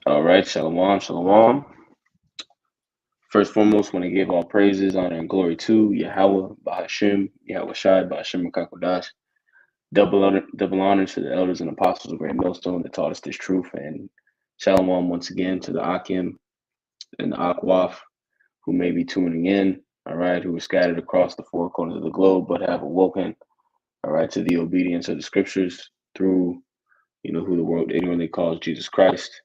All right, shalom, shalom. First and foremost, want to give all praises, honor, and glory to Yahweh, Bahashim, Yahweh Shai, Bahashim Kakodash. Double honor to the elders and apostles of Great Millstone that taught us this truth. And shalom once again to the Akim and the Akwaf who may be tuning in, all right, who are scattered across the four corners of the globe but have awoken, all right, to the obedience of the scriptures through, who the world ignorantly calls Jesus Christ,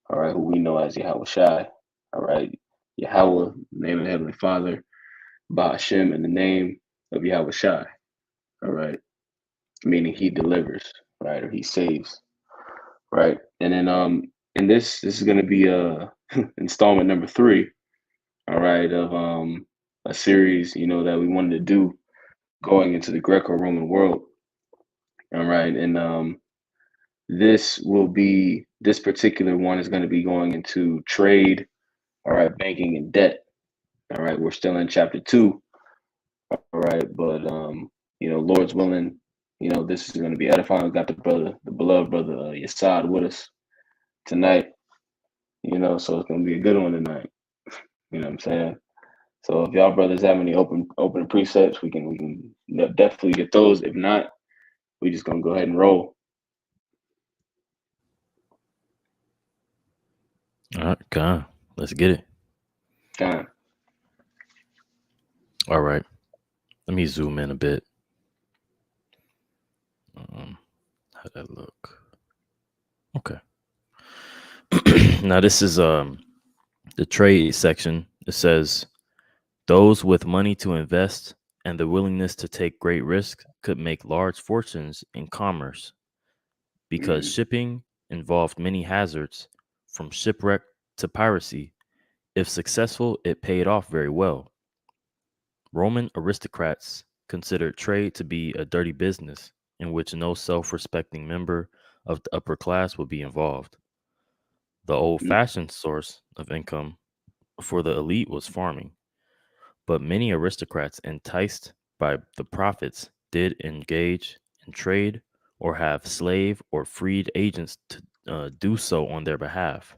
all right, who we know as Yahweh Shai, all right, Yahweh, name of the Heavenly Father, Ba'ashem, in the name of Yahweh Shai, all right, meaning he delivers, right, or he saves, right, and then and this is going to be installment number 3, all right, of a series, that we wanted to do going into the Greco-Roman world, all right, and this particular one is going to be going into trade, all right, banking and debt. All right, we're still in chapter 2. All right, but Lord's willing, this is going to be edifying. We got the beloved brother Yasad with us tonight. So it's going to be a good one tonight. You know what I'm saying? So if y'all brothers have any open precepts, we can definitely get those. If not, we just gonna go ahead and roll. All right, come on. Let's get it. God. All right. Let me zoom in a bit. How'd that look? Okay. Now this is the trade section. It says those with money to invest and the willingness to take great risks could make large fortunes in commerce because shipping involved many hazards from shipwreck to piracy. If successful, it paid off very well. Roman aristocrats considered trade to be a dirty business in which no self-respecting member of the upper class would be involved. The old-fashioned source of income for the elite was farming, but many aristocrats enticed by the profits did engage in trade or have slave or freed agents to do so on their behalf.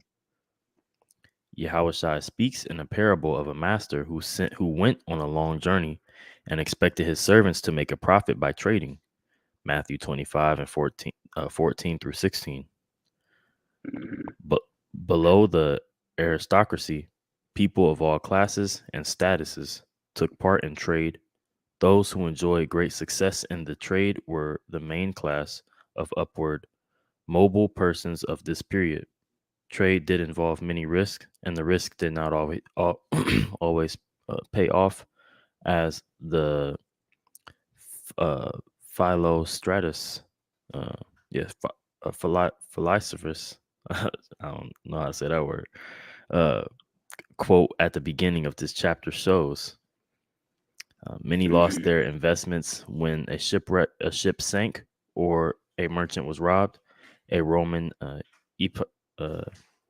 Yahushua speaks in a parable of a master who went on a long journey and expected his servants to make a profit by trading. Matthew 25 and 14 through 16. But below the aristocracy, people of all classes and statuses took part in trade. Those who enjoyed great success in the trade were the main class of upward mobile persons of this period. Trade did involve many risks, and the risk did not always pay off, as the Philostratus, uh, yes, philosophers, I don't know how to say that word, uh, quote at the beginning of this chapter shows. Many lost their investments when a ship sank or a merchant was robbed. A Roman uh,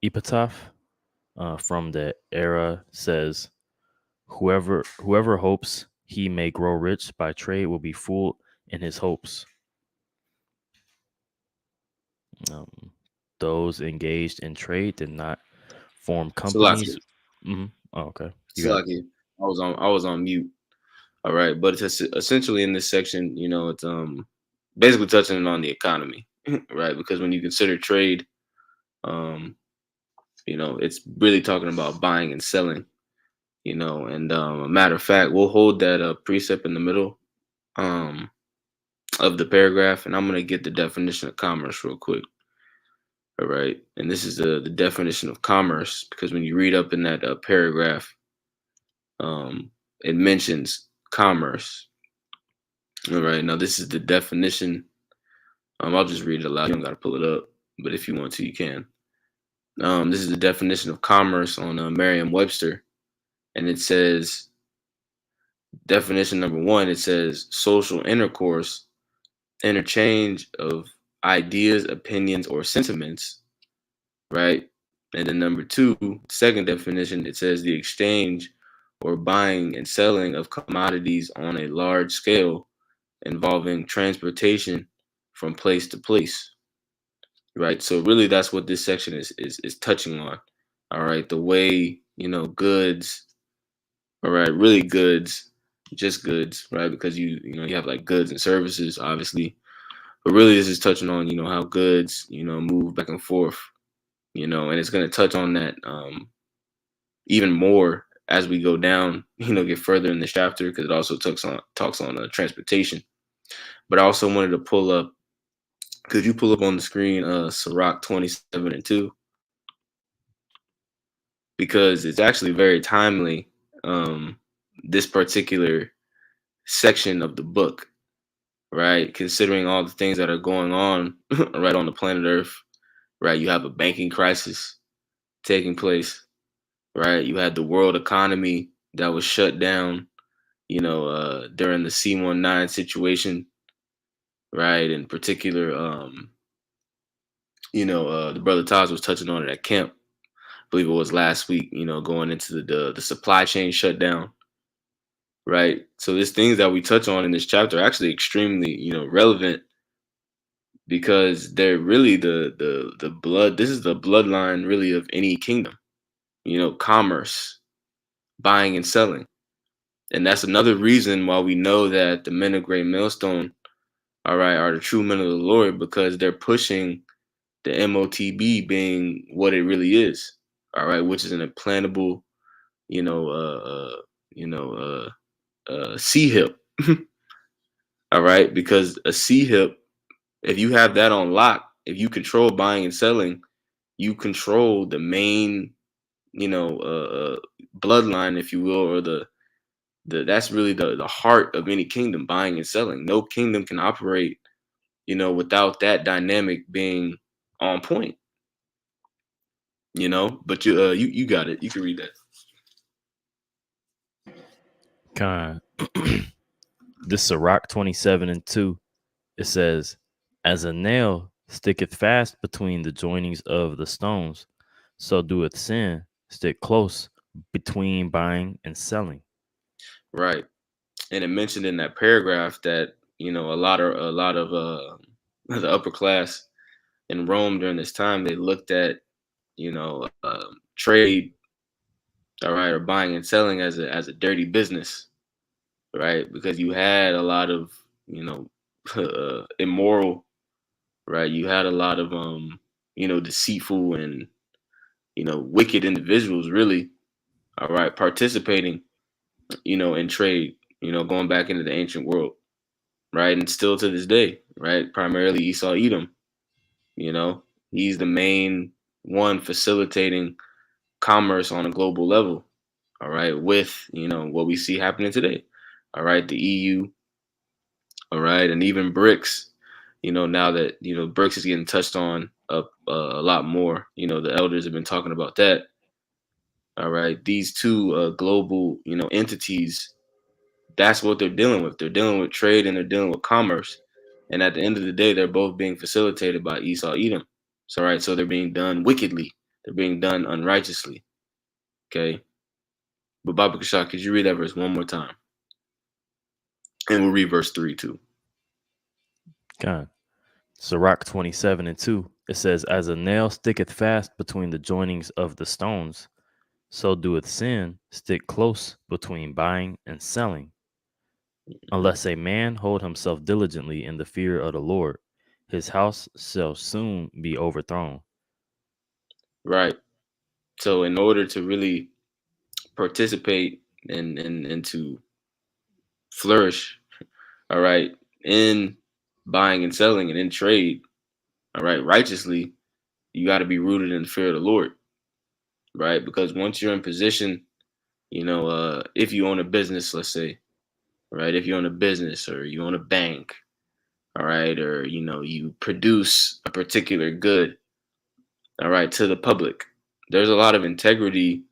epitaph from the era says, "Whoever hopes he may grow rich by trade will be fooled in his hopes." Um, those engaged in trade did not form companies. Salaki. Oh, okay, you got it. Salaki. I was on mute. All right, but it's essentially in this section, it's basically touching on the economy, right? Because when you consider trade, um, it's really talking about buying and selling, and a matter of fact, we'll hold that precept in the middle um of the paragraph, and I'm gonna get the definition of commerce real quick. All right, and this is the definition of commerce because when you read up in that paragraph, it mentions commerce. All right, now this is the definition. I'll just read it aloud. You don't got to pull it up, but if you want to, you can. This is the definition of commerce on Merriam-Webster, and it says definition number 1. It says social intercourse, interchange of ideas, opinions, or sentiments, right? And then number 2, second definition, it says the exchange or buying and selling of commodities on a large scale involving transportation from place to place. right? So really, that's what this section is touching on. All right, the way goods, all right, really goods, just goods, right? Because you have like goods and services, obviously, but really this is touching on how goods move back and forth, and it's going to touch on that even more as we go down, get further in this chapter because it also talks on transportation. But I also wanted to pull up. Could you pull up on the screen Sirach 27:2? Because it's actually very timely. This particular section of the book, right? Considering all the things that are going on right on the planet Earth, right? You have a banking crisis taking place, right? You had the world economy that was shut down, during the C-19 situation, right? In particular, the brother Taj was touching on it at camp. I believe it was last week, going into the supply chain shutdown, right? So these things that we touch on in this chapter are actually extremely, relevant because they're really the blood. This is the bloodline really of any kingdom, commerce, buying and selling. And that's another reason why we know that the men of Great Millstone, all right, are the true men of the Lord because they're pushing the MOTB being what it really is, all right, which is an implantable, you know, you know, C hip, all right, because a C hip, if you have that on lock, if you control buying and selling, you control the main, you know, bloodline, if you will, or the that's really the heart of any kingdom, buying and selling. No kingdom can operate, without that dynamic being on point, But you got it. You can read that. Kind. This Sirach 27:2. It says, "As a nail sticketh fast between the joinings of the stones, so doeth sin stick close between buying and selling." Right. And it mentioned in that paragraph that a lot of the upper class in Rome during this time they looked at trade, all right, or buying and selling as a dirty business, right? Because you had a lot of immoral, right? You had a lot of deceitful and wicked individuals really, all right, participating in trade, going back into the ancient world, right? And still to this day, right? Primarily Esau Edom, you know, he's the main one facilitating commerce on a global level, all right, with, what we see happening today, all right, the EU, all right, and even BRICS, now that, BRICS is getting touched on up a lot more, the elders have been talking about that, all right, these two global, entities, that's what they're dealing with. They're dealing with trade and they're dealing with commerce. And at the end of the day, they're both being facilitated by Esau Edom. So right, so they're being done wickedly. They're being done unrighteously. Okay. But Baba Kashak, could you read that verse one more time? And we'll read verse 3 too. God. Sirach 27:2. It says, "As a nail sticketh fast between the joinings of the stones, so doeth sin stick close between buying and selling. Mhm. Unless a man hold himself diligently in the fear of the Lord, his house shall soon be overthrown." Right. So in order to really participate and to flourish, all right, in buying and selling and in trade, all right, righteously, you got to be rooted in the fear of the Lord, right? Because once you're in position, if you own a business, let's say, right, if you own a business or you own a bank, all right, or you produce a particular good, all right, to the public, there's a lot of integrity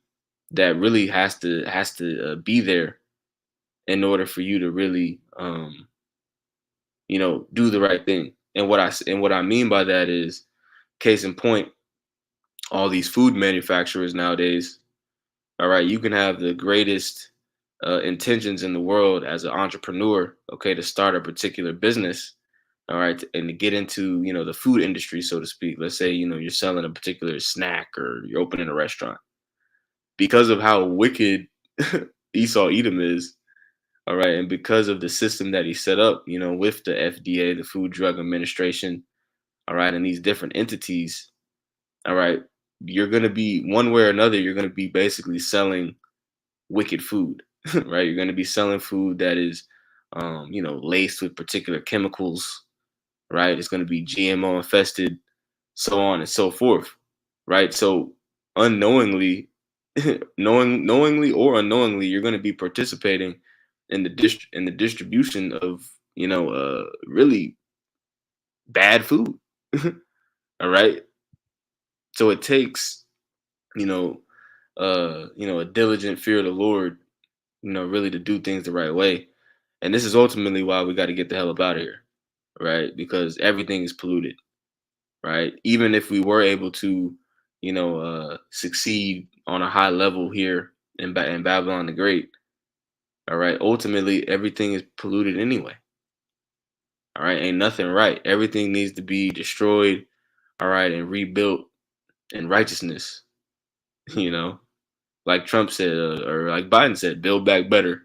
that really has to be there in order for you to really do the right thing. And what I mean by that is, case in point, all these food manufacturers nowadays, all right, you can have the greatest intentions in the world as an entrepreneur, okay, to start a particular business, all right, and to get into, the food industry, so to speak. Let's say, you're selling a particular snack or you're opening a restaurant. Because of how wicked Esau Edom is, all right, and because of the system that he set up, with the FDA, the Food Drug Administration, all right, and these different entities, all right, you're going to be, one way or another, you're going to be basically selling wicked food, right? You're going to be selling food that is, laced with particular chemicals, right? It's going to be GMO infested, so on and so forth, right? So unknowingly, knowingly or unknowingly, you're going to be participating in the distribution of, really bad food. All right. So it takes, you know, a diligent fear of the Lord, really to do things the right way. And this is ultimately why we got to get the hell up out of here, right? Because everything is polluted, right? Even if we were able to, succeed on a high level here in Babylon the Great, all right, ultimately everything is polluted anyway. All right, ain't nothing right. Everything needs to be destroyed, all right, and rebuilt in righteousness, you know, like Trump said, or like Biden said, build back better,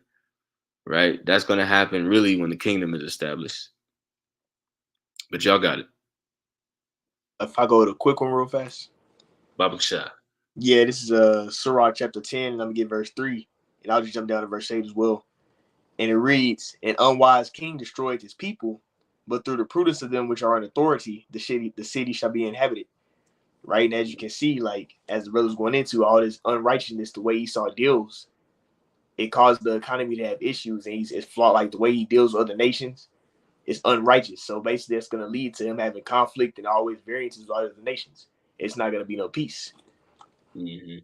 right? That's going to happen really when the kingdom is established. But y'all got it. If I go to a quick one real fast. Baba Shah. Yeah, this is Sirach chapter 10, and I'm going to get verse 3, and I'll just jump down to verse 8 as well. And it reads, an unwise king destroyed his people, but through the prudence of them which are in authority, the city shall be inhabited. Right? And as you can see, like, as the brother's going into all this unrighteousness, the way Esau deals, it caused the economy to have issues, and it's flawed. Like, the way he deals with other nations is unrighteous. So basically, it's going to lead to him having conflict and always variances with other nations. It's not going to be no peace. Mm-hmm.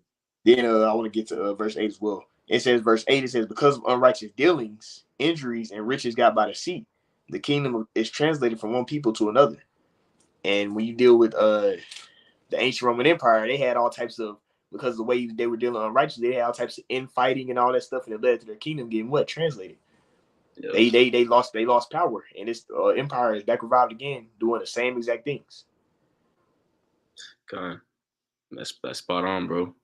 Then I want to get to verse 8 as well. It says, verse 8, it says, because of unrighteous dealings, injuries, and riches got by the sea, the kingdom is translated from one people to another. And when you deal with the ancient Roman Empire, they had all types of, because of the way they were dealing unrighteous, they had all types of infighting and all that stuff, and it led to their kingdom getting what? Translated. Yep. They lost power, and this empire is back revived again, doing the same exact things. God, that's spot on, bro.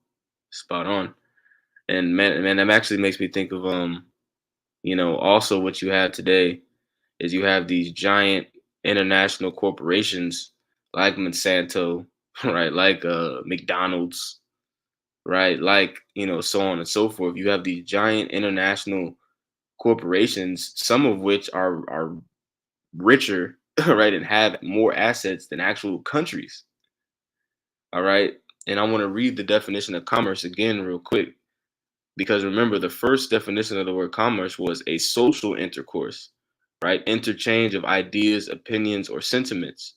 Spot on. And man, that actually makes me think of also what you have today is you have these giant international corporations like Monsanto, right? Like McDonald's, right? Like, so on and so forth. You have these giant international corporations, some of which are richer, right, and have more assets than actual countries. All right. And I want to read the definition of commerce again real quick. Because remember, the first definition of the word commerce was a social intercourse, right? Interchange of ideas, opinions, or sentiments,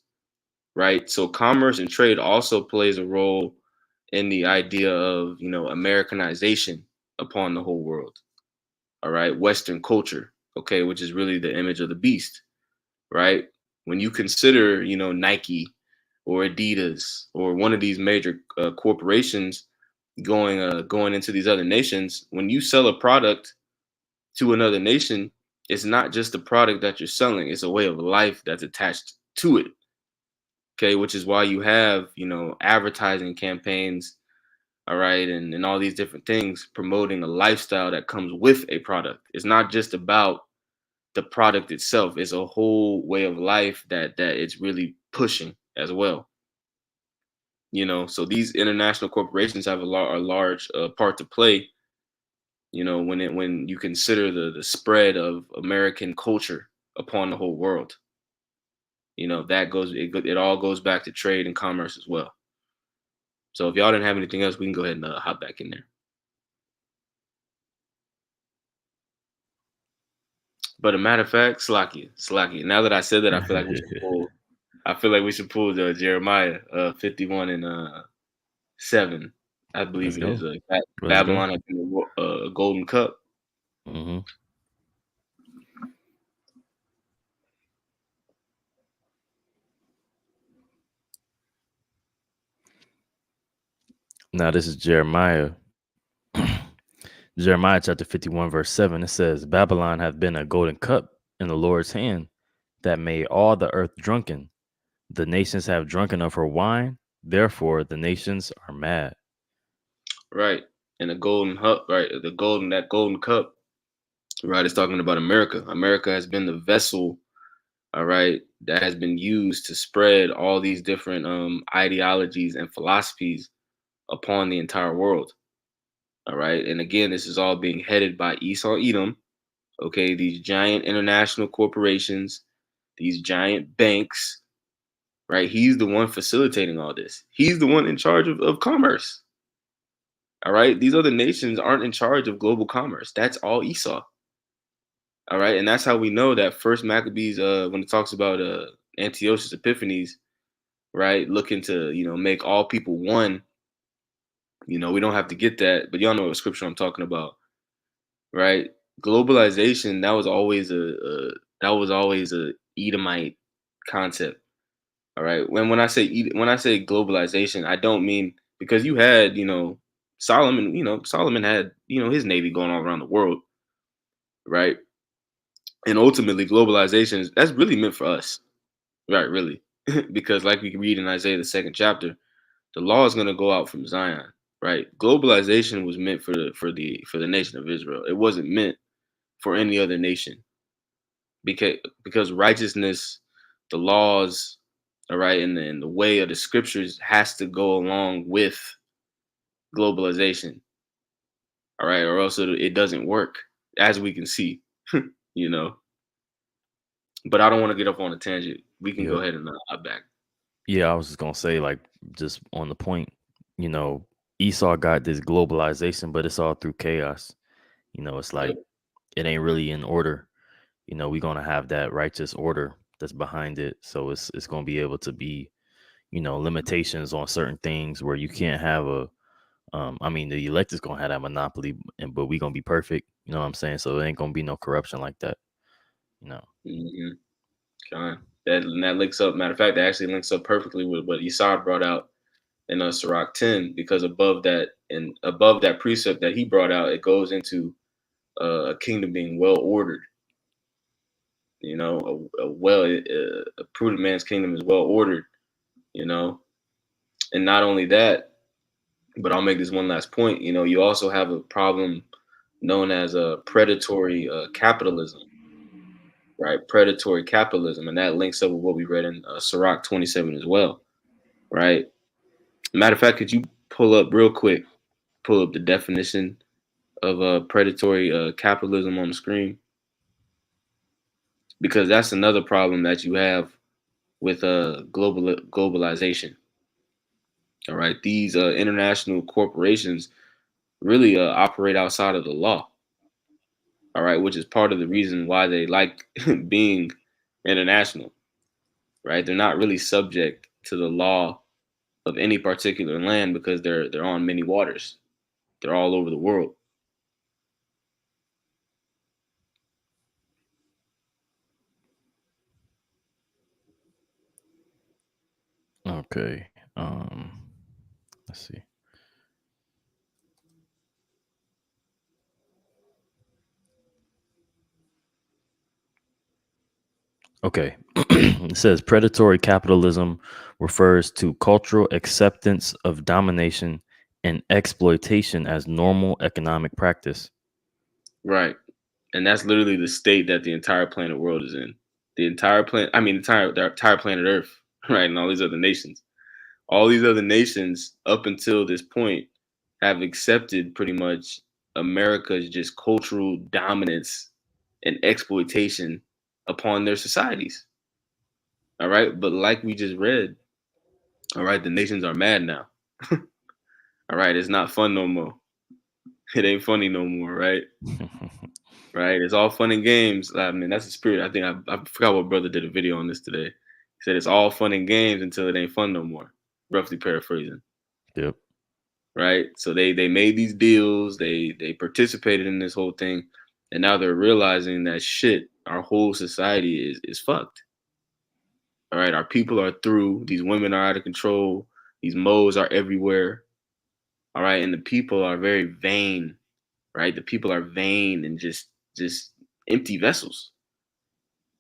right? So commerce and trade also plays a role in the idea of, Americanization upon the whole world, all right? Western culture, okay, which is really the image of the beast, right? When you consider, Nike or Adidas or one of these major corporations going into these other nations, when you sell a product to another nation, it's not just a product that you're selling, it's a way of life that's attached to it. Okay, which is why you have, advertising campaigns, all right, and all these different things promoting a lifestyle that comes with a product. It's not just about the product itself, it's a whole way of life that it's really pushing as well. So these international corporations have a large part to play, when you consider the spread of American culture upon the whole world. That it all goes back to trade and commerce as well. So if y'all didn't have anything else, we can go ahead and hop back in there. But a matter of fact, Slakia. Now that I said that, I feel like we should pull the Jeremiah 51 and 7. I believe it is. Babylon has been a golden cup. Mm-hmm. Now this is Jeremiah. Jeremiah chapter 51 verse 7. It says, Babylon hath been a golden cup in the Lord's hand, that made all the earth drunken. The nations have drunken of her wine, therefore the nations are mad. Right. And the golden cup, right? That golden cup, right, is talking about America. America has been the vessel, all right, that has been used to spread all these different ideologies and philosophies upon the entire world. All right. And again, this is all being headed by Esau Edom. Okay, these giant international corporations, these giant banks, right? He's the one facilitating all this. He's the one in charge of commerce. All right. These other nations aren't in charge of global commerce. That's all Esau. All right. And that's how we know that first Maccabees, when it talks about Antiochus Epiphanes, right, looking to, make all people one, we don't have to get that, but y'all know what scripture I'm talking about, right? Globalization, that was always a Edomite concept. All right. When I say globalization, I don't mean because you had, Solomon, Solomon had, his navy going all around the world, right? And ultimately globalization that's really meant for us. Right, really. Because like we can read in Isaiah the second chapter, the law is going to go out from Zion, right? Globalization was meant for the nation of Israel. It wasn't meant for any other nation because righteousness, the laws, all right, and the way of the scriptures has to go along with globalization, all right, or else it doesn't work, as we can see, you know. But I don't want to get up on a tangent. We can go Yep. ahead and hop back. Yeah, I was just gonna say, like, just on the point, you know, Esau got this globalization, but it's all through chaos. It's Yep. like it ain't really in order. We're gonna have that righteous order that's behind it. So it's gonna be able to be, limitations on certain things where you can't have a I mean the elect is gonna have that monopoly but we gonna be perfect, you know what I'm saying? So it ain't gonna be no corruption like that, you know. Mm-hmm. That links up. Matter of fact, that actually links up perfectly with what Yesod brought out in Sirach 10, because above that precept that he brought out, it goes into a kingdom being well ordered. A prudent man's kingdom is well ordered. You know, and not only that, but I'll make this one last point. You also have a problem known as a predatory capitalism, right? Predatory capitalism, and that links up with what we read in Sirach 27 as well, right? Matter of fact, could you pull up real quick, pull up the definition of predatory capitalism on the screen? Because that's another problem that you have with globalization. All right, these international corporations really operate outside of the law. All right, which is part of the reason why they like being international. Right, they're not really subject to the law of any particular land because they're on many waters. They're all over the world. Okay. Let's see. Okay. It says predatory capitalism refers to cultural acceptance of domination and exploitation as normal economic practice. Right. And that's literally the state that the entire planet world is in. The entire planet, I mean, the entire planet Earth, right, and all these other nations. All these other nations, up until this point, have accepted pretty much America's just cultural dominance and exploitation upon their societies. All right, but like we just read, all right, the nations are mad now. All right, it's not fun no more. It ain't funny no more, right? Right? It's all fun and games. I mean, that's the spirit. I think I forgot what brother did a video on this today. He said it's all fun and games until it ain't fun no more. Roughly paraphrasing. Yep. Right? So they made these deals. They participated in this whole thing, and now they're realizing that shit. Our whole society is fucked. All right, our people are through. These women are out of control. These moles are everywhere. All right, and the people are very vain. Right, the people are vain and just empty vessels.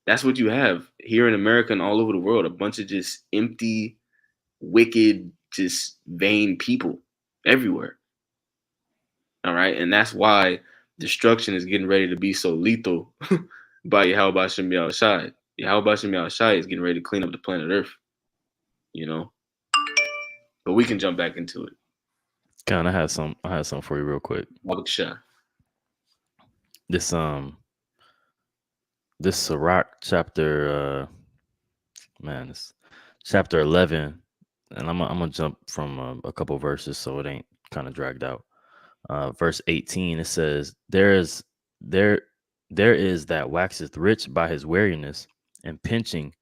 That's what you have here in America and all over the world. A bunch of just empty, wicked, just vain people everywhere. All right. And that's why destruction is getting ready to be so lethal by Yahweh Shem Shai. Yahweh Shem Shai is getting ready to clean up the planet Earth, you know. But we can jump back into it. Kind of had some. I had some for you real quick. Shai. This this Sirach chapter man, it's chapter 11, and I'm gonna jump from a couple verses so it ain't kind of dragged out. Verse 18, it says, there there is that waxeth rich by his weariness and pinching,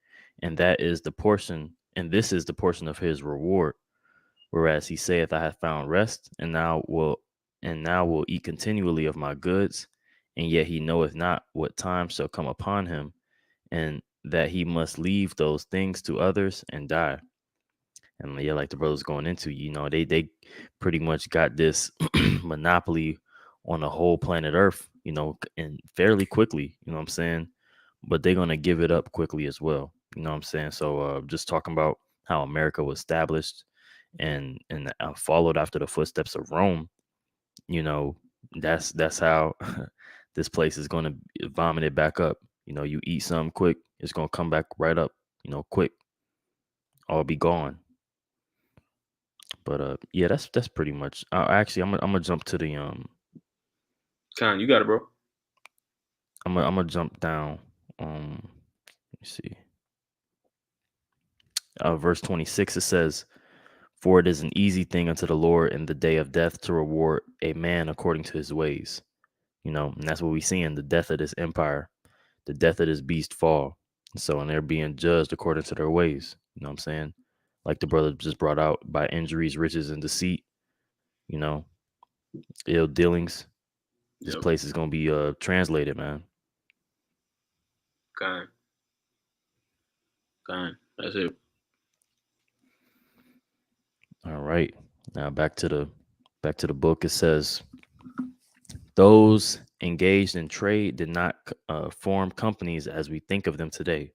and that is the portion, and this is the portion of his reward. Whereas he saith, I have found rest, and now will eat continually of my goods, and yet he knoweth not what time shall come upon him, and that he must leave those things to others and die. And yeah, like the brothers going into, they pretty much got this monopoly on the whole planet Earth, and fairly quickly, you know what I'm saying? But they're gonna give it up quickly as well. You know what I'm saying? So just talking about how America was established and followed after the footsteps of Rome, you know, that's how this place is gonna vomit it back up. You eat something quick, it's gonna come back right up, quick, all be gone. But yeah, that's pretty much. Actually, I'm gonna jump to the Con, you got it, bro. I'm gonna jump down. Let me see. Verse 26, it says, "For it is an easy thing unto the Lord in the day of death to reward a man according to his ways." And that's what we see in the death of this empire, the death of this beast fall. So, and they're being judged according to their ways. You know what I'm saying? Like the brother just brought out, by injuries, riches, and deceit. You know, ill dealings. This Yep. place is gonna be translated, man. Con. That's it. All right. Now back to the book. It says, those engaged in trade did not form companies as we think of them today.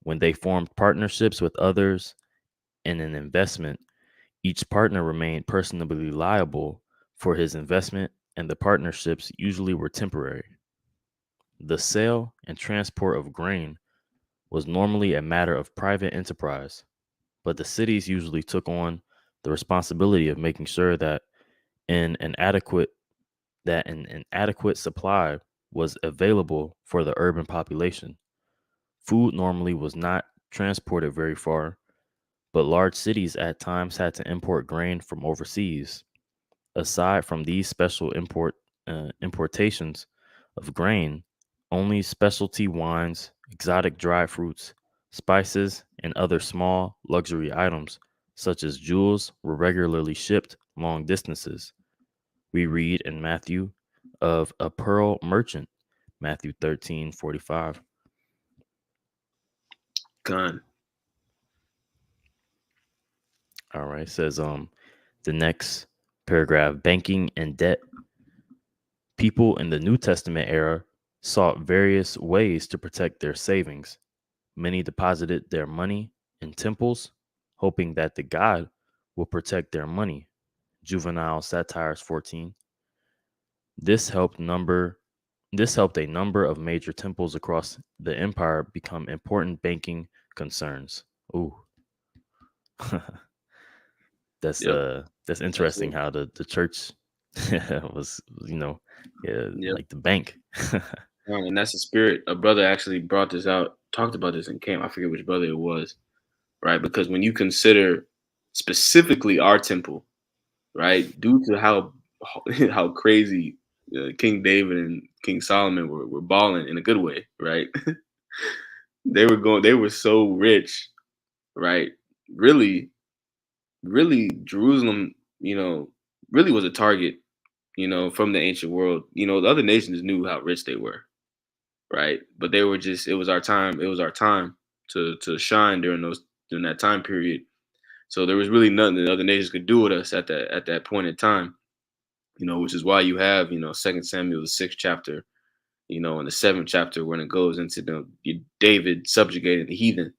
When they formed partnerships with others in an investment, each partner remained personally liable for his investment, and the partnerships usually were temporary. The sale and transport of grain was normally a matter of private enterprise, but the cities usually took on the responsibility of making sure that an adequate supply was available for the urban population. Food normally was not transported very far, but large cities at times had to import grain from overseas. Aside from these special importations of grain, only specialty wines, exotic dried fruits, spices, and other small luxury items, such as jewels, were regularly shipped long distances. We read in Matthew of a pearl merchant, Matthew 13:45. Con. All right, it says the next paragraph, banking and debt. People in the New Testament era sought various ways to protect their savings. Many deposited their money in temples, hoping that the god will protect their money. Juvenile Satires 14. This helped a number of major temples across the empire become important banking concerns. Ooh. That's Yep. that's interesting it. how the church was, Yep. like the bank. And that's the spirit. A brother actually brought this out, talked about this in camp. I forget which brother it was, right? Because when you consider specifically our temple, right, due to how crazy King David and King Solomon were balling in a good way, right? They were so rich, right? Really, really, Jerusalem, really was a target, from the ancient world. The other nations knew how rich they were, right? But they were just, it was our time. It was our time to shine during that time period. So there was really nothing that other nations could do with us at that point in time. Which is why you have, 2 Samuel, the 6th chapter, You know, in the 7th chapter when it goes into David subjugating the heathen,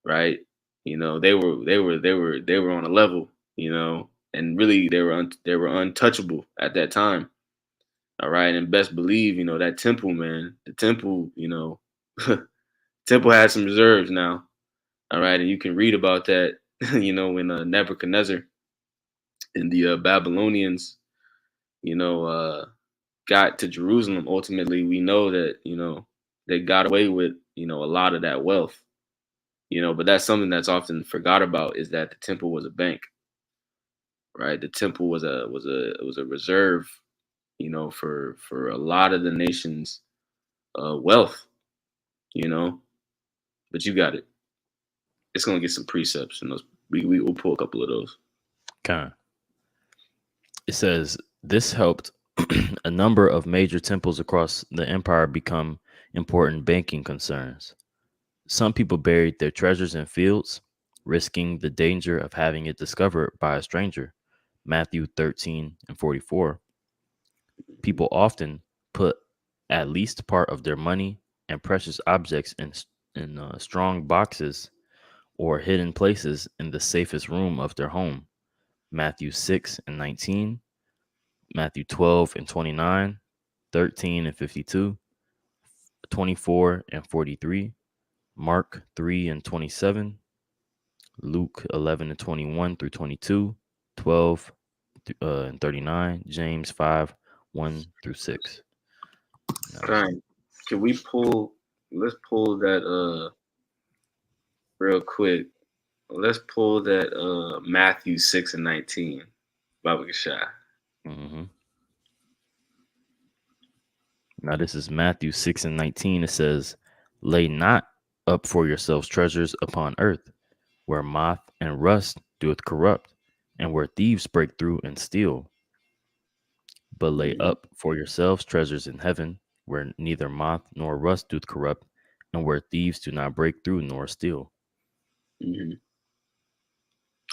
right? You know, they were on a level, you know, and really they were untouchable at that time. All right, and best believe, you know, that temple, man, the temple, you know, temple had some reserves now. All right, and you can read about that, you know, when Nebuchadnezzar and the Babylonians, you know, got to Jerusalem. Ultimately, we know that, you know, they got away with, you know, a lot of that wealth, you know, but that's something that's often forgot about, is that the temple was a bank, right? The temple was a reserve, you know, for a lot of the nation's wealth, you know. But you got it. It's gonna get some precepts, and those we will pull a couple of those. Kind. It says this helped a number of major temples across the empire become important banking concerns. Some people buried their treasures in fields, risking the danger of having it discovered by a stranger. Matthew 13 and 44. People often put at least part of their money and precious objects in strong boxes or hidden places in the safest room of their home. Matthew 6 and 19, Matthew 12 and 29, 13 and 52, 24 and 43, Mark 3 and 27, Luke 11 and 21 through 22, 12 and 39, James 5, 1 through 6. All right, can we pull? Let's pull that real quick. Let's pull that Matthew 6 and 19. Baba Gashai. Mm-hmm. Now, this is Matthew 6 and 19. It says, lay not up for yourselves treasures upon earth, where moth and rust doeth corrupt, and where thieves break through and steal. But lay Mm-hmm. up for yourselves treasures in heaven, where neither moth nor rust doth corrupt, and where thieves do not break through nor steal. Mm-hmm.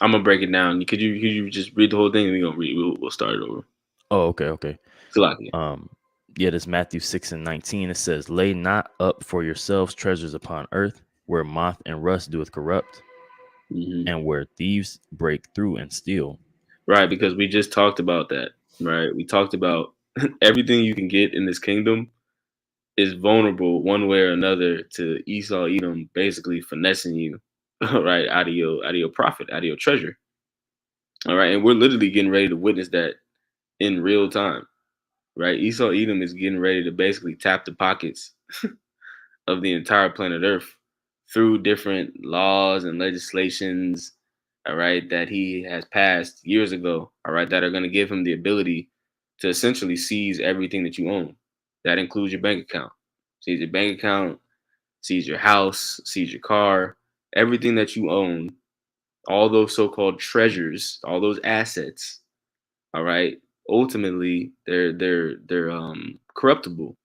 I'm gonna break it down. Could you just read the whole thing, and we'll start it over. Oh, okay. Salakia. Yeah, this Matthew 6 and 19. It says, lay not up for yourselves treasures upon earth, where moth and rust doeth corrupt, Mm-hmm. and where thieves break through and steal. Right, because we just talked about that. Right, we talked about everything you can get in this kingdom is vulnerable one way or another to Esau, Edom, basically finessing you, right, out of your profit, out of your treasure. All right, and we're literally getting ready to witness that in real time. Right, Esau, Edom is getting ready to basically tap the pockets of the entire planet Earth through different laws and legislations, all right, that he has passed years ago, all right, that are going to give him the ability to essentially seize everything that you own. That includes your bank account. Seize your bank account, seize your house, seize your car, everything that you own, all those so-called treasures, all those assets, all right, ultimately they're corruptible.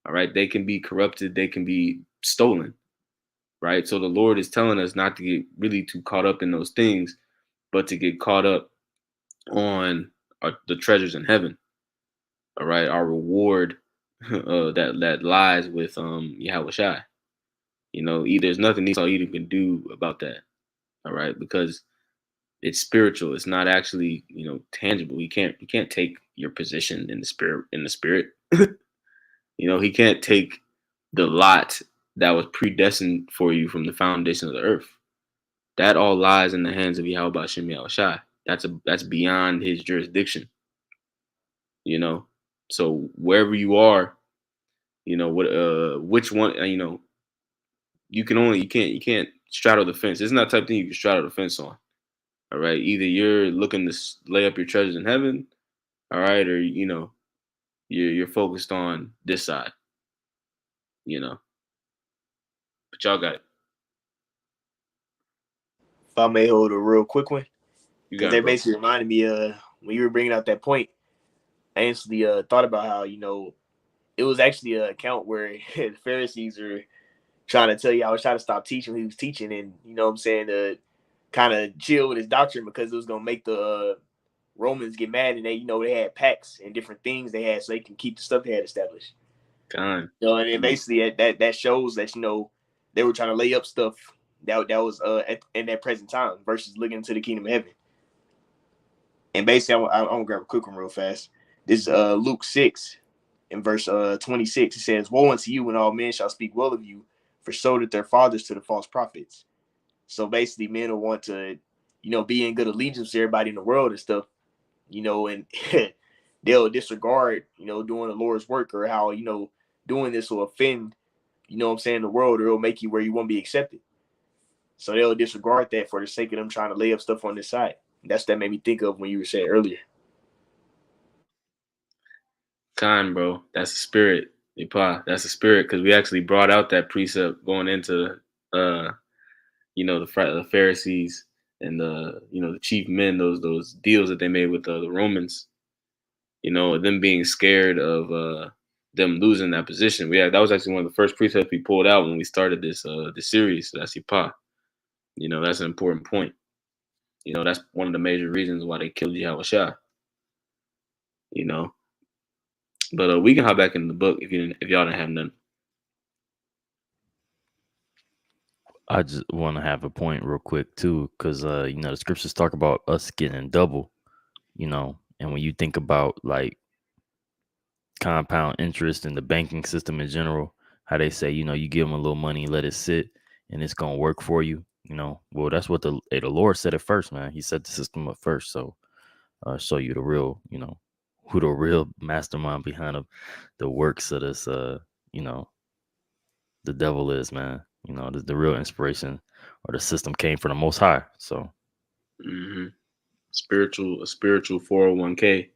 All right, they can be corrupted, they can be stolen, right? So the Lord is telling us not to get really too caught up in those things, but to get caught up on the treasures in heaven. All right, our reward that lies with Yahweh Shai. You know, there's nothing Esau Edom can do about that. All right, because it's spiritual. It's not actually, you know, tangible. He can't take your position in the spirit. In the spirit, you know, he can't take the lot that was predestined for you from the foundation of the earth. That all lies in the hands of Yahweh Bashem Yahweh Shai. That's beyond his jurisdiction, you know. So wherever you are, you know, which one, you know, you can't straddle the fence. It's not the type of thing you can straddle the fence on. All right. Either you're looking to lay up your treasures in heaven, all right, or you know, you're focused on this side, you know. But y'all got it. If I may hold a real quick one, You because got they it, bro. basically reminded me when you were bringing out that point, I instantly thought about how, you know, it was actually an account where the Pharisees are trying to tell you I was trying to stop teaching what he was teaching, and you know what I'm saying, to kind of chill with his doctrine because it was gonna make the Romans get mad, and they, you know, they had pacts and different things they had so they can keep the stuff they had established. Con. And then basically that shows that they were trying to lay up stuff that was in that present time versus looking into the kingdom of heaven. And basically, I'm gonna grab a quick one real fast. This is Luke 6 in verse 26. It says, "Woe unto you when all men shall speak well of you, for so did their fathers to the false prophets." So basically, men will want to, be in good allegiance to everybody in the world and stuff, and they'll disregard, doing the Lord's work, or how, doing this will offend, what I'm saying, the world, or it'll make you where you won't be accepted. So they'll disregard that for the sake of them trying to lay up stuff on this side. That made me think of when you were saying earlier. Con, bro. That's the spirit. That's the spirit, because we actually brought out that precept going into the Pharisees and the chief men, those deals that they made with the Romans, them being scared of them losing that position. That was actually one of the first precepts we pulled out when we started this series. So that's Ipa. That's an important point. That's one of the major reasons why they killed Yahushua. But we can hop back in the book if y'all didn't have none. I just want to have a point real quick too, because the scriptures talk about us getting double, and when you think about like compound interest in the banking system in general, how they say, you give them a little money, let it sit, and it's gonna work for you. Well, that's what the Lord said it first, man. He set the system up first, so show you the real, who the real mastermind behind the works of this, the devil is, man. The real inspiration or the system came from the Most High. So, mm-hmm. A spiritual 401k,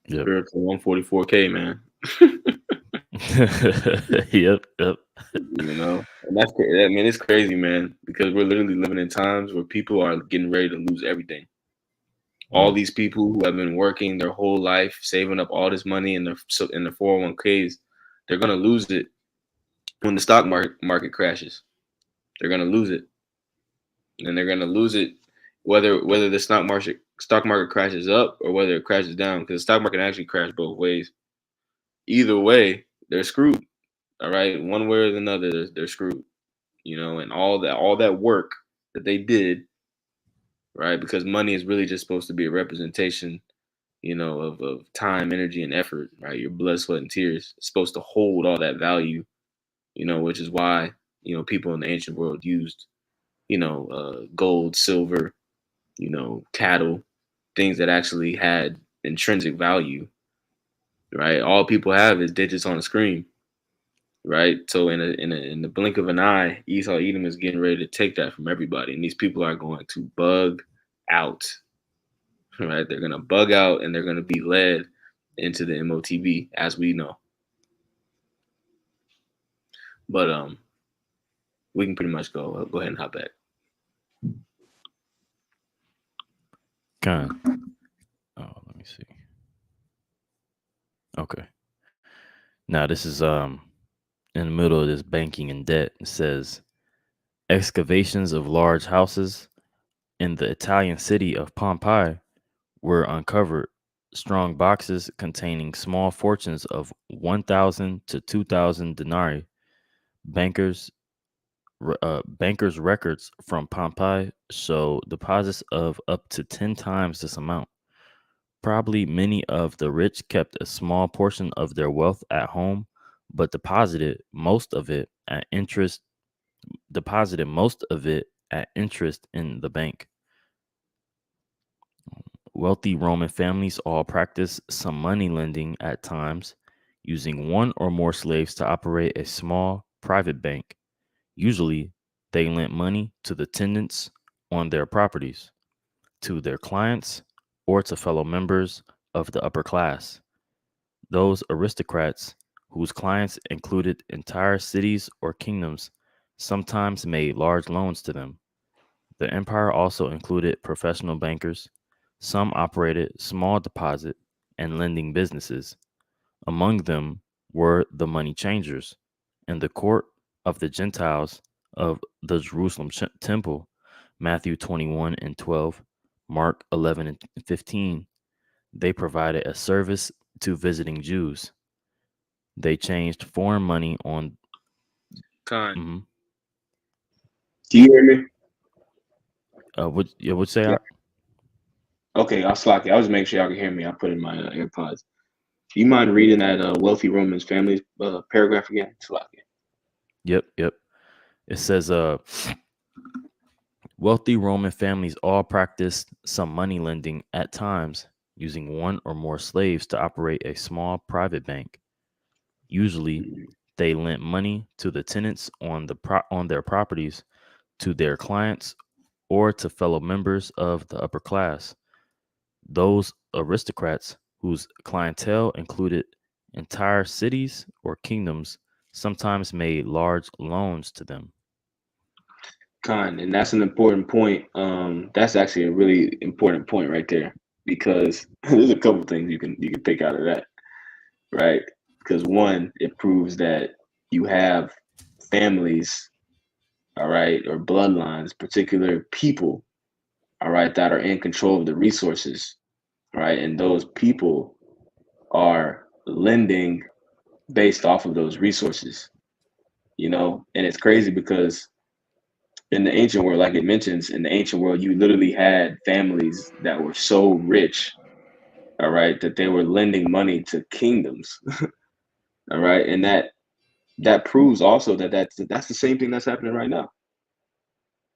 yep. Spiritual 144k, man. Yep. And that's, it's crazy, man, because we're literally living in times where people are getting ready to lose everything. All these people who have been working their whole life, saving up all this money in their 401ks, they're gonna lose it when the stock market crashes. They're gonna lose it, and they're gonna lose it whether the stock market crashes up or whether it crashes down, because the stock market actually crashed both ways. Either way, they're screwed. All right, one way or another, they're screwed. And all that work that they did, right? Because money is really just supposed to be a representation, of time, energy, and effort, right? Your blood, sweat, and tears. It's supposed to hold all that value, which is why, people in the ancient world used, gold, silver, cattle, things that actually had intrinsic value, right? All people have is digits on a screen, right? So in the blink of an eye, Esau Edom is getting ready to take that from everybody, and these people are going to bug out, right? They're gonna bug out, and they're gonna be led into the MOTB, as we know. But we can pretty much go ahead and hop back. Let me see. Okay. Now this is in the middle of this banking and debt. It says excavations of large houses in the Italian city of Pompeii were uncovered. Strong boxes containing small fortunes of 1,000 to 2,000 denarii. Bankers' records from Pompeii show deposits of up to 10 times this amount. Probably many of the rich kept a small portion of their wealth at home, but deposited most of it at interest in the bank. Wealthy Roman families all practiced some money lending at times, using one or more slaves to operate a small private bank. Usually, they lent money to the tenants on their properties, to their clients, or to fellow members of the upper class. Those aristocrats whose clients included entire cities or kingdoms sometimes made large loans to them. The empire also included professional bankers. Some operated small deposit and lending businesses. Among them were the money changers. In the court of the Gentiles of the Jerusalem temple, Matthew 21 and 12, Mark 11 and 15, they provided a service to visiting Jews. They changed foreign money on. Con. Mhm. Do you hear me? Would say Yeah. out? Okay, I'll slack it. I was making sure y'all can hear me. I put in my AirPods. Do you mind reading that wealthy Romans families paragraph again? Slack it. Yep, yep. It says, wealthy Roman families all practiced some money lending at times, using one or more slaves to operate a small private bank. Usually, they lent money to the tenants on their properties, to their clients, or to fellow members of the upper class. Those aristocrats whose clientele included entire cities or kingdoms sometimes made large loans to them. Con, and that's an important point. That's actually a really important point right there because there's a couple things you can pick out of that, right? Because one, it proves that you have families, all right, or bloodlines, particular people, all right, that are in control of the resources, right, and those people are lending based off of those resources, and it's crazy because in the ancient world, like it mentions, in the ancient world, you literally had families that were so rich, all right, that they were lending money to kingdoms, all right, and that proves also that that's the same thing that's happening right now,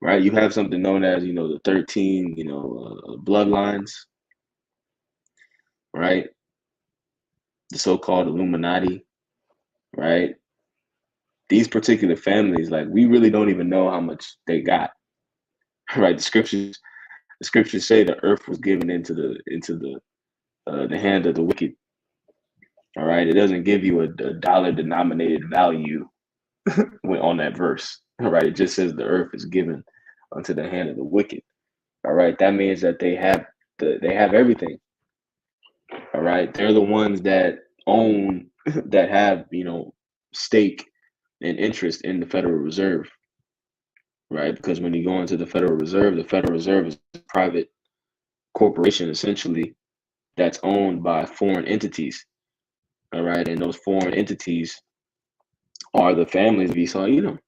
right? You have something known as the 13 bloodlines, right? The so-called Illuminati, right? These particular families, like we really don't even know how much they got, right? The scriptures say the earth was given into the hand of the wicked. All right, it doesn't give you a dollar denominated value on that verse. All right, it just says the earth is given unto the hand of the wicked. All right, that means that they have everything. All right, they're the ones that own that have stake and interest in the Federal Reserve. Right, because when you go into the Federal Reserve is a private corporation essentially that's owned by foreign entities. All right, and those foreign entities are the families of Esau Edom.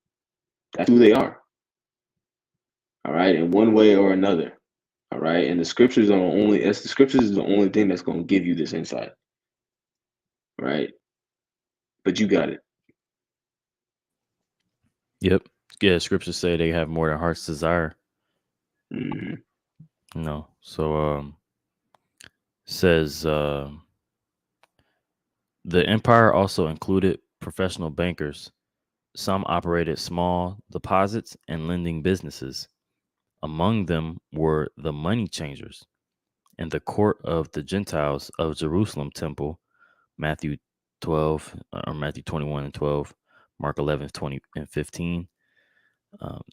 That's who they are. All right, in one way or another. All right, and the scriptures is the only thing that's going to give you this insight. Right, but you got it. Yep. Yeah, scriptures say they have more than heart's desire. Hmm. So says the empire also included professional bankers. Some operated small deposits and lending businesses. Among them were the money changers. In the court of the Gentiles of Jerusalem temple, Matthew 12 or Matthew 21 and 12, Mark 11, 20 and 15.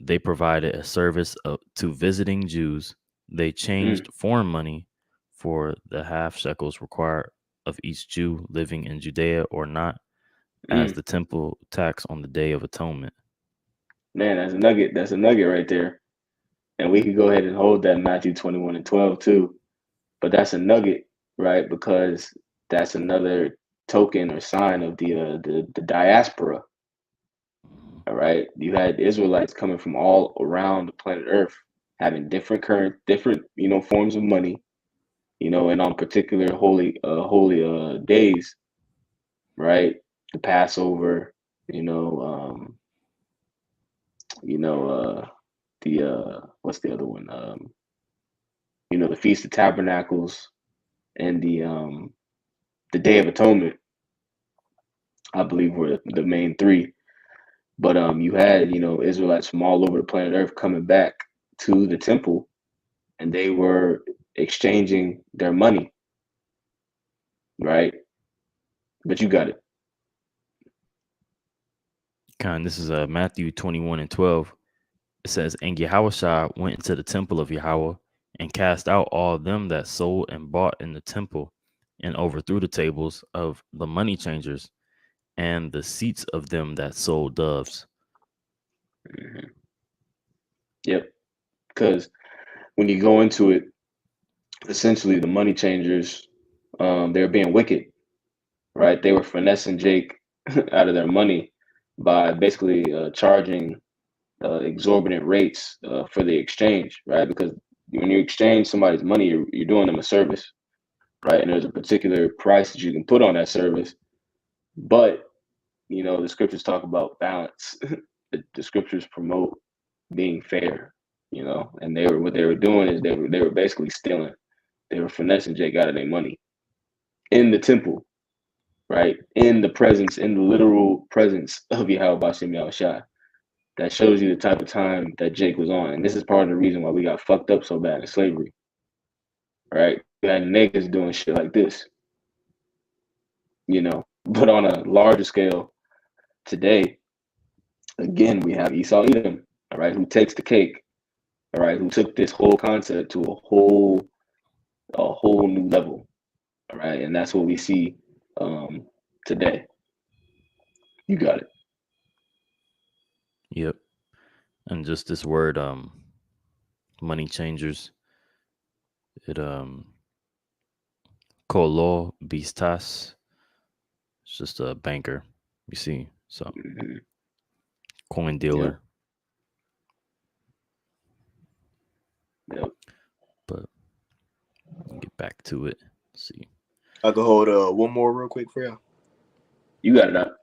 They provided a service to visiting Jews. They Mm, changed foreign money for the half shekels required of each Jew living in Judea or not as mm. the temple tax on the Day of Atonement. Man, that's a nugget. That's a nugget right there. And we could go ahead and hold that Matthew 21 and 12 too. But that's a nugget, right? Because that's another token or sign of the diaspora. All right. You had Israelites coming from all around the planet Earth, having different forms of money, and on particular holy days, right? The Passover, you know, you know, the what's the other one? The Feast of Tabernacles and the Day of Atonement, I believe were the main three. But you had Israelites from all over the planet Earth coming back to the temple, and they were exchanging their money, right? But you got it. This is Matthew 21 and 12. It says, and Yahushua went into the temple of Yahweh and cast out all them that sold and bought in the temple and overthrew the tables of the money changers and the seats of them that sold doves. Mhm. Yep. Because when you go into it, essentially the money changers, they were being wicked, right? They were finessing Jake out of their money by basically charging exorbitant rates for the exchange, right? Because when you exchange somebody's money, you're doing them a service, right? And there's a particular price that you can put on that service. But, the scriptures talk about balance. The scriptures promote being fair, and what they were doing is they were basically stealing. They were finessing Jake out of their money in the temple, right? In the literal presence of Yahweh Bashem Yahushua. That shows you the type of time that Jake was on. And this is part of the reason why we got fucked up so bad in slavery, right? We had niggas doing shit like this, But on a larger scale today, again, we have Esau Edom, all right, who takes the cake, all right, who took this whole concept to a whole new level, all right, and that's what we see today. You got it. Yep. And just this word, money changers. It Kolo Bistas. It's just a banker. You see, so Mhm. coin dealer. Yep. But get back to it. Let's see. I can hold one more real quick for you. You got it up.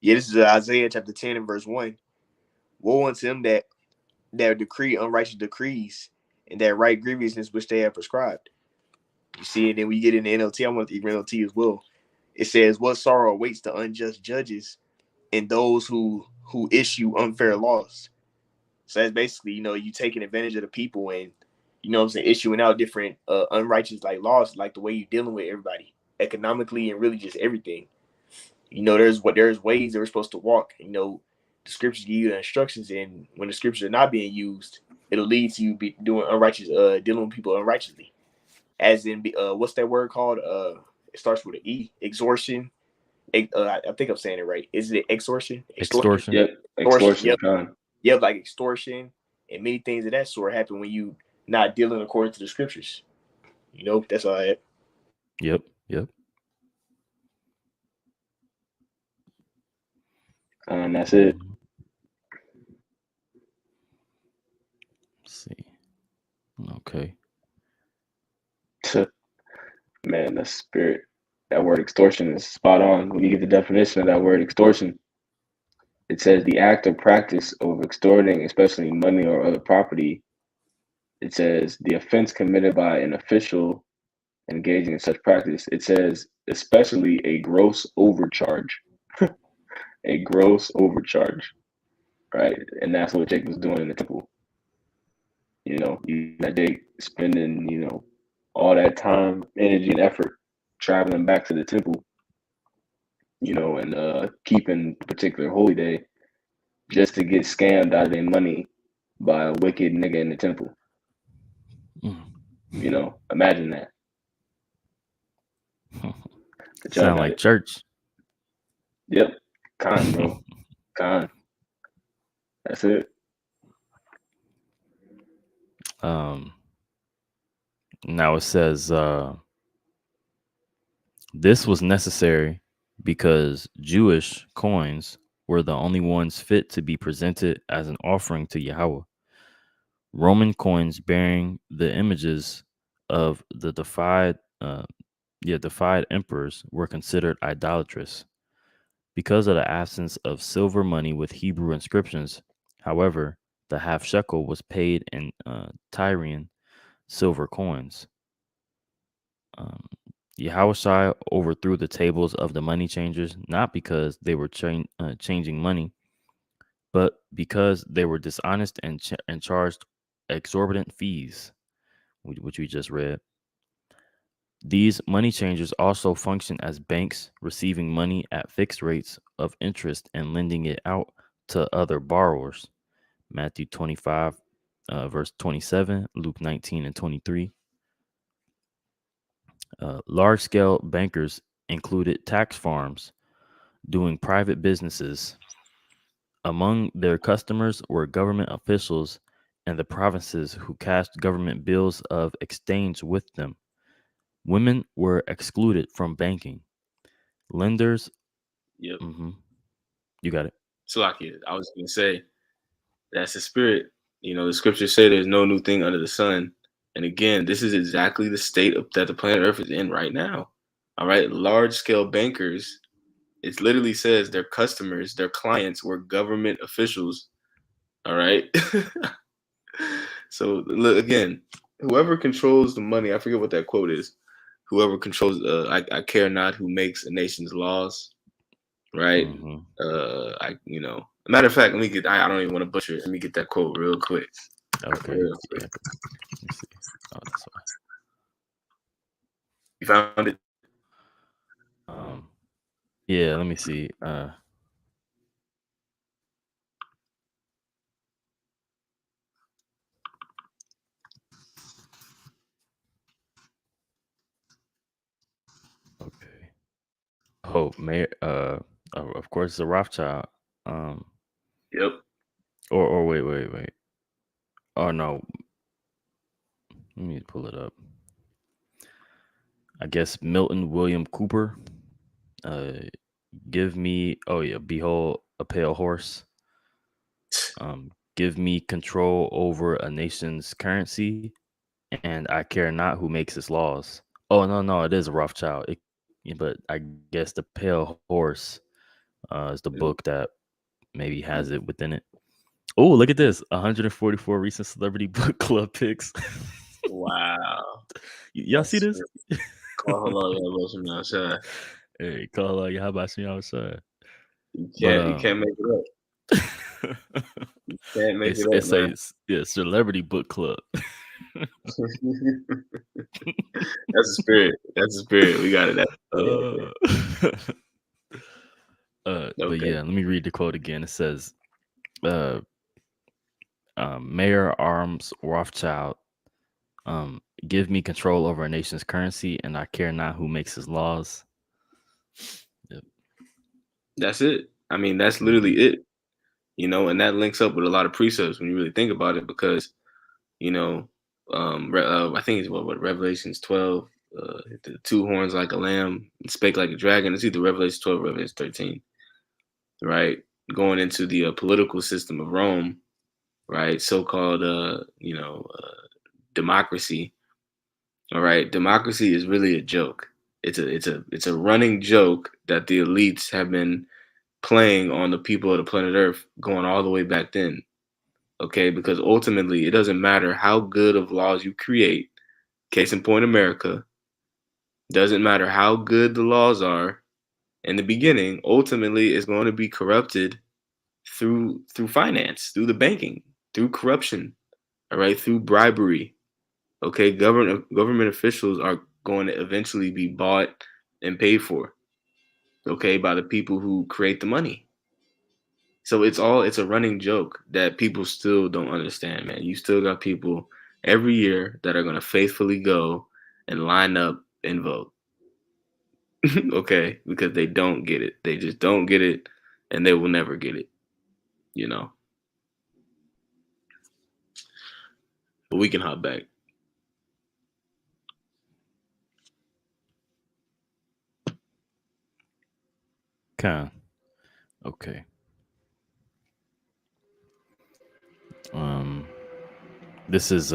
Yeah, this is Isaiah chapter 10 and verse 1. Woe unto them that decree unrighteous decrees and that right grievousness which they have prescribed. You see, and then we get in the NLT. I want the NLT as well. It says, "What sorrow awaits the unjust judges and those who issue unfair laws." So that's basically, you taking advantage of the people and, what I'm saying, issuing out different unrighteous like laws, like the way you're dealing with everybody economically and really just everything. There's ways they're supposed to walk. The scriptures give you the instructions, and when the scriptures are not being used, it'll lead to you be doing unrighteous, dealing with people unrighteously. As in, what's that word called? It starts with an E. Extortion. I think I'm saying it right. Is it extortion? Extortion. Yep. Extortion. Extortion. Yep. Yep, like extortion and many things of that sort happen when you not dealing according to the scriptures. That's all I had. Yep. Yep. And that's it. Let's see. Okay. Man, the spirit. That word extortion is spot on. When you get the definition of that word extortion, it says the act or practice of extorting, especially money or other property. It says the offense committed by an official engaging in such practice. It says especially a gross overcharge. A gross overcharge, right? And that's what Jake was doing in the temple. That Jake spending, all that time, energy, and effort traveling back to the temple, and keeping a particular holy day just to get scammed out of their money by a wicked nigga in the temple. Imagine that. Sound like church. Yep. Con, bro. Con. That's it. Now it says this was necessary because Jewish coins were the only ones fit to be presented as an offering to Yahweh. Roman coins bearing the images of the defied emperors were considered idolatrous. Because of the absence of silver money with Hebrew inscriptions, however, the half shekel was paid in Tyrian silver coins. Yahushua overthrew the tables of the money changers, not because they were changing money, but because they were dishonest and charged exorbitant fees, which we just read. These money changers also function as banks, receiving money at fixed rates of interest and lending it out to other borrowers. Matthew 25, verse 27, Luke 19 and 23. Large-scale bankers included tax farms doing private businesses. Among their customers were government officials and the provinces who cashed government bills of exchange with them. Women were excluded from banking. Lenders Yep. Mm-hmm. You got it. Salakia. I was gonna say that's the spirit. You know, the scriptures say there's no new thing under the sun. And again, this is exactly the state of, that the planet Earth is in right now. All right, large scale bankers. It literally says their customers, their clients were government officials. All right. So look again, whoever controls the money, I forget what that quote is. Whoever controls, I care not who makes a nation's laws, right? Mm-hmm. Matter of fact, let me get. I don't even want to butcher it. Let me get that quote real quick. Okay. Real quick. Yeah. Let me see. Oh, that's why. You found it? Um. Yeah. Let me see. Okay. Oh, Mayor. Of course, the Rothschild. Um. Yep. Or wait. Oh no. Let me pull it up. I guess Milton William Cooper. Uh, give me. Oh yeah. Behold, a pale horse. Give me control over a nation's currency, and I care not who makes its laws. Oh no, it is a Rothschild. But I guess the Pale Horse is the book that maybe has it within it. Oh, look at this: 144 recent celebrity book club picks. Wow. Y'all see this? Hold on, yeah, Wilson outside. Hey, call how about you outside? You can't make it up. You can't make it It up, man. says celebrity book club. That's the spirit. That's the spirit. We got it. But yeah, let me read the quote again. It says, Mayor Arms Rothschild, give me control over a nation's currency, and I care not who makes his laws. Yep. That's it. I mean, that's literally it. You know, and that links up with a lot of precepts when you really think about it, because, you know, I think it's what Revelations 12, the two horns like a lamb, and spake like a dragon. It's either Revelation 12 or Revelation 13, right? Going into the political system of Rome, right? So-called, democracy. All right, democracy is really a joke. It's a running joke that the elites have been playing on the people of the planet Earth going all the way back then. Okay, because ultimately it doesn't matter how good of laws you create. Case in point, America. Doesn't matter how good the laws are in the beginning. Ultimately, it's going to be corrupted through finance, through the banking, through corruption. All right, through bribery. Okay, government officials are going to eventually be bought and paid for. Okay, by the people who create the money. So it's a running joke that people still don't understand, man. You still got people every year that are gonna faithfully go and line up and vote. Okay, because they don't get it. They just don't get it, and they will never get it. You know. But we can hop back. Okay. This is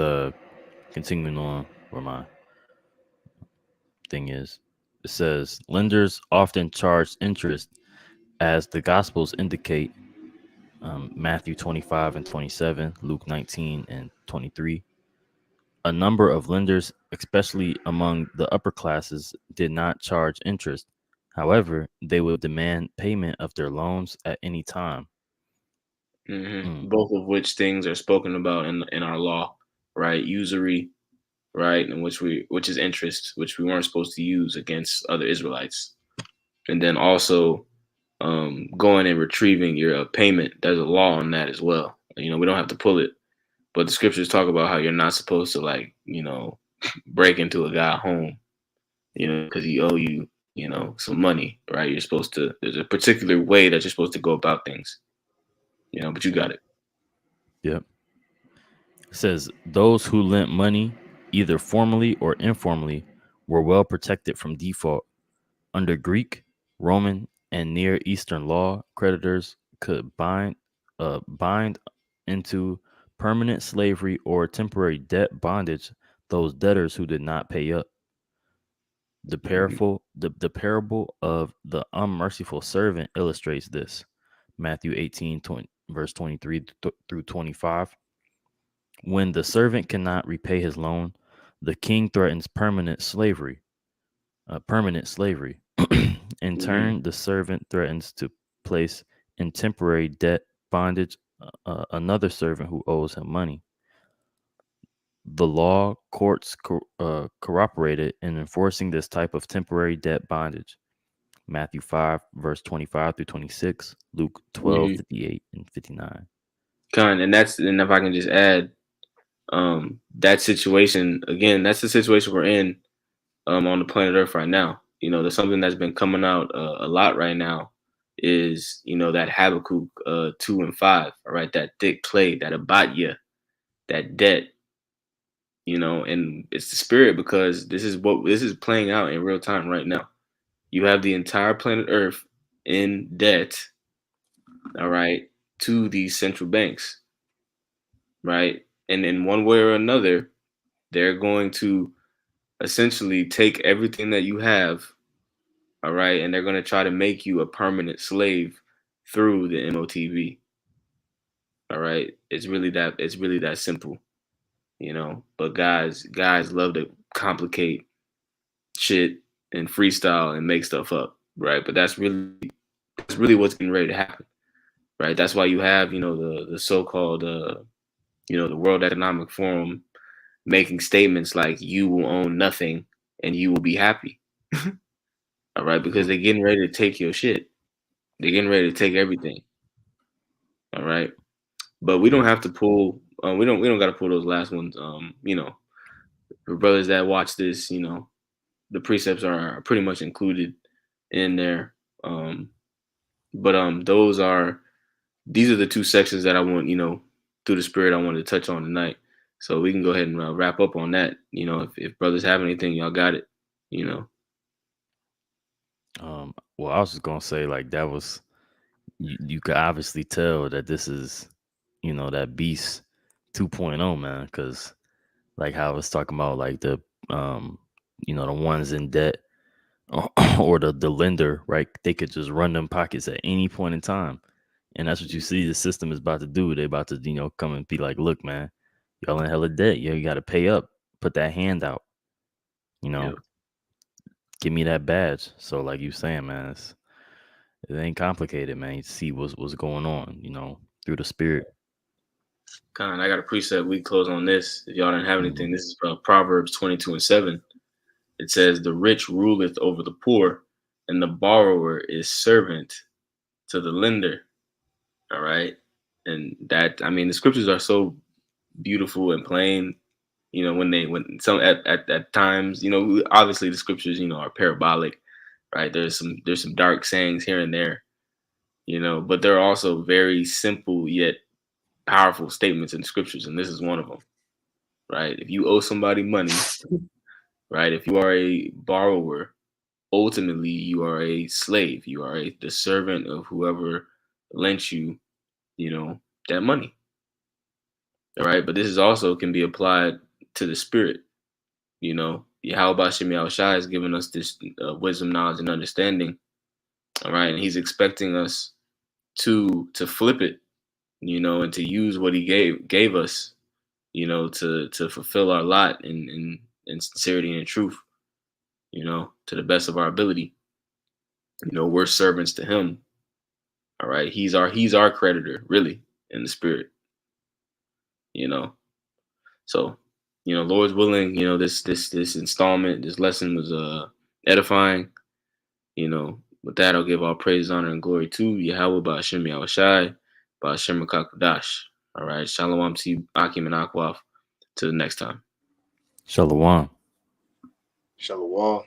continuing on where my thing is. It says lenders often charge interest, as the Gospels indicate. Matthew 25 and 27, Luke 19 and 23. A number of lenders, especially among the upper classes, did not charge interest. However, they would demand payment of their loans at any time. Both of which things are spoken about in our law, right? Usury, right, and which is interest, which we weren't supposed to use against other Israelites, and then also going and retrieving your payment. There's a law on that as well. You know, we don't have to pull it, but the scriptures talk about how you're not supposed to, like, you know, break into a guy home, you know, because he owe you, you know, some money, right? You're supposed to. There's a particular way that you're supposed to go about things, you know. But you got it. Yep. It says those who lent money, either formally or informally, were well protected from default. Under Greek, Roman, and Near Eastern law, creditors could bind into permanent slavery or temporary debt bondage those debtors who did not pay up. The parable of the unmerciful servant illustrates this. Matthew 18, verse 23 through 25. When the servant cannot repay his loan, the king threatens permanent slavery. In turn, the servant threatens to place in temporary debt bondage another servant who owes him money. The law courts cooperated in enforcing this type of temporary debt bondage. Matthew 5, verse 25 through 26, Luke 12, 58 and 59. And if I can just add, that situation again, that's the situation we're in on the planet Earth right now. There's something that's been coming out a lot right now is that Habakkuk 2 and 5, all right, that thick clay, that abatya, that debt, and it's the spirit because this is playing out in real time right now. You have the entire planet Earth in debt, all right, to these central banks, right, and in one way or another, they're going to essentially take everything that you have, all right, and they're going to try to make you a permanent slave through the MOTV. All right, it's really that simple, But guys love to complicate shit and freestyle and make stuff up, right? But that's really what's getting ready to happen, right? That's why you have the so-called the World Economic Forum making statements like you will own nothing and you will be happy. All right, because they're getting ready to take your shit. They're getting ready to take everything. All right, but we don't have to pull. We don't got to pull those last ones. For brothers that watch this, the precepts are pretty much included in there. But these are the two sections that I want, through the spirit I wanted to touch on tonight. So we can go ahead and wrap up on that. If brothers have anything, y'all got it. Well, I was just gonna say like that was you could obviously tell that this is that beast 2.0, man, because like how I was talking about like the the ones in debt or the lender, right? They could just run them pockets at any point in time. And that's what you see the system is about to do. They about to, come and be like, look, man, y'all in hella debt. You got to pay up. Put that hand out. Yeah. Give me that badge. So like you saying, man, it ain't complicated, man. You see what's going on, through the spirit. I got a precept. We close on this. If y'all didn't have anything, this is from Proverbs 22:7. It says, "The rich ruleth over the poor, and the borrower is servant to the lender." All right, and the scriptures are so beautiful and plain. When some at times, obviously the scriptures, are parabolic, right? There's some dark sayings here and there, but there are also very simple yet powerful statements in the scriptures, and this is one of them, right? If you owe somebody money, right? If you are a borrower, ultimately you are a slave. You are the servant of whoever lent you, that money. All right. But this is also can be applied to the spirit. Yahweh Shem Yahushai has given us this wisdom, knowledge, and understanding. All right. And he's expecting us to flip it, and to use what he gave us, to fulfill our lot in sincerity and truth, to the best of our ability. We're servants to him. All right. He's our creditor, really, in the spirit. So, Lord's willing, this installment, this lesson was edifying. With that, I'll give all praise, honor, and glory to Yahweh Ba'ashem Yahushai, Ba'ashem Makakudash. All right. Shalom to you, Akim and Akwaf. Till the next time. Shalom. Shalom.